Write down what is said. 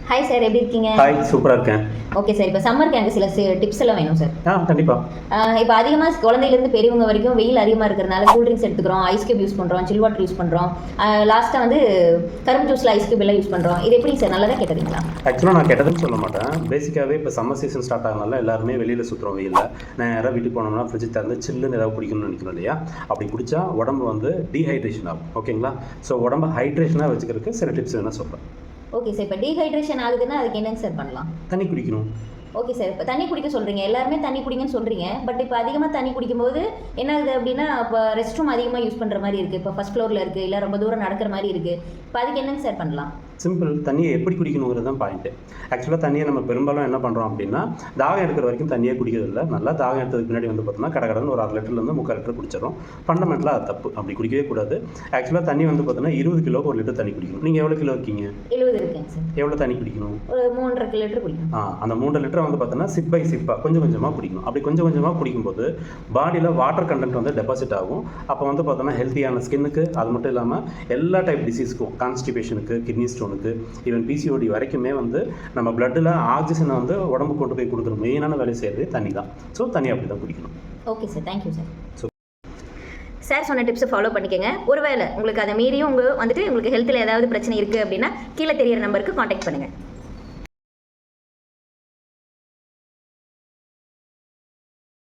Hi sir, எப்படி இருக்கீங்க? Hi, சூப்பராக இருக்கேன். ஓகே சார், இப்போ சம்மருக்கு எனக்கு சில டிப்ஸ் எல்லாம் வேணும் சார். கண்டிப்பாக. இப்போ அதிகமாக குழந்தையிலேருந்து பெரியவங்க வரைக்கும் வெயில் அதிகமாக இருக்கிறதுனால கூல் ட்ரிங்க்ஸ் எடுத்துக்கிறோம், ஐஸ் கியூப் யூஸ் பண்ணுறோம், சில் வாட்டர் யூஸ் பண்ணுறோம், லாஸ்ட்டாக வந்து கரும்பு ஜூஸில் ஐஸ் கியூப் எல்லாம் யூஸ் பண்ணுறோம். இது எப்படி சார், நல்லதாக கேட்டதுங்களா? ஆக்சுவலாக நான் கெட்டதுன்னு சொல்ல மாட்டேன். பேசிக்காகவே இப்போ சம்மர் சீசன் ஸ்டார்ட் ஆகிறதுனால எல்லாருமே வெளியில் சுற்றுறோம். வெயிலில் நேராக வீட்டுக்கு போனோம்னா ஃப்ரிட்ஜ் திறந்து சில்லுன்னு ஏதாவது குடிக்கணும்னு நினைக்கணும் இல்லையா? அப்படி குடித்தா உடம்பு வந்து டீஹைட்ரேஷன் ஆகும். ஓகேங்களா? ஸோ உடம்பு ஹைட்ரேஷனாக வச்சுக்கிறதுக்கு சில டிப்ஸ் வேணால் சொல்கிறேன். ஓகே சார், இப்போ டீஹைட்ரேஷன் ஆகுதுன்னா அதுக்கு என்னங்க சார் பண்ணலாம்? தண்ணி குடிக்கணும். ஓகே சார், இப்போ தண்ணி குடிக்க சொல்கிறீங்க, எல்லாருமே தண்ணி குடிங்கன்னு சொல்கிறீங்க. பட் இப்போ அதிகமாக தண்ணி குடிக்கும்போது என்ன ஆகுது அப்படின்னா, இப்போ ரெஸ்ட் ரூம் அதிகமாக யூஸ் பண்ணுற மாதிரி இருக்குது, இப்போ ஃபஸ்ட் ஃப்ளோரில் இருக்குது, இல்லை ரொம்ப தூரம் நடக்கிற மாதிரி இருக்குது. இப்போ அதுக்கு என்னங்க சார் பண்ணலாம்? சிம்பிள். தண்ணியை எப்படி குடிக்கணுங்கிறது தான் பாயிண்ட்டு. ஆக்சுவலாக தண்ணியை நம்ம பெரும்பாலும் என்ன பண்ணுறோம் அப்படின்னா, தாகம் இருக்கிற வரைக்கும் தண்ணியே குடிக்கிறது இல்லை. நல்லா தாகம் எடுத்ததுக்கு பின்னாடி வந்து பார்த்தோம்னா கடகடன்னு ஒரு 1/2 லிட்டர்லேருந்து 3/4 லிட்டர் குடிச்சிடும். ஃபண்டமெண்டலாக அது தப்பு. அப்படி குடிக்கவே கூடாது. ஆக்சுவலாக தண்ணி வந்து பார்த்தோன்னா 20 கிலோக்கு 1 லிட்டர் தண்ணி குடிக்கணும். நீங்கள் எவ்வளோ கிலோ இருக்கீங்க? 70 இருக்குங்க சார். எவ்வளோ தண்ணி குடிக்கணும்? ஒரு 3.5 லிட்டர் குடிக்கணும். அந்த 3 லிட்டரை வந்து பார்த்தோன்னா சிப் பை சிப்பாக கொஞ்சம் கொஞ்சமாக குடிக்கணும். அப்படி கொஞ்சம் கொஞ்சமாக குடிக்கும்போது பாடியில் வாட்டர் கண்டென்ட் வந்து டெபாசிட் ஆகும். அப்போ வந்து பார்த்தோன்னா ஹெல்த்தியான ஸ்கின்னுக்கு, அது மட்டும் இல்லாமல் எல்லா டைப் டிசீஸ்க்கும், கான்ஸ்டிபேஷனுக்கு, கிட்னி ஸ்டோனுக்கு, ஈவன் பிசிஓடி வரைக்குமே வந்து நம்ம பிளட்டில் ஆக்சிஜனை வந்து உடம்பு கொண்டு போய் கொடுக்குற மெயினான வேலை செய்கிறது தண்ணி தான். ஸோ தண்ணி அப்படி தான் குடிக்கணும். Okay sir, thank you sir. Sir சொன்ன டிப்ஸை ஃபாலோ பண்ணிக்கோங்க. ஒருவேளை உங்களுக்கு அதை மீறியும் உங்களுக்கு ஹெல்த்தில் ஏதாவது பிரச்சனை இருக்குது அப்படின்னா கீழே தெரியிற நம்பருக்கு காண்டாக்ட் பண்ணுங்கள்.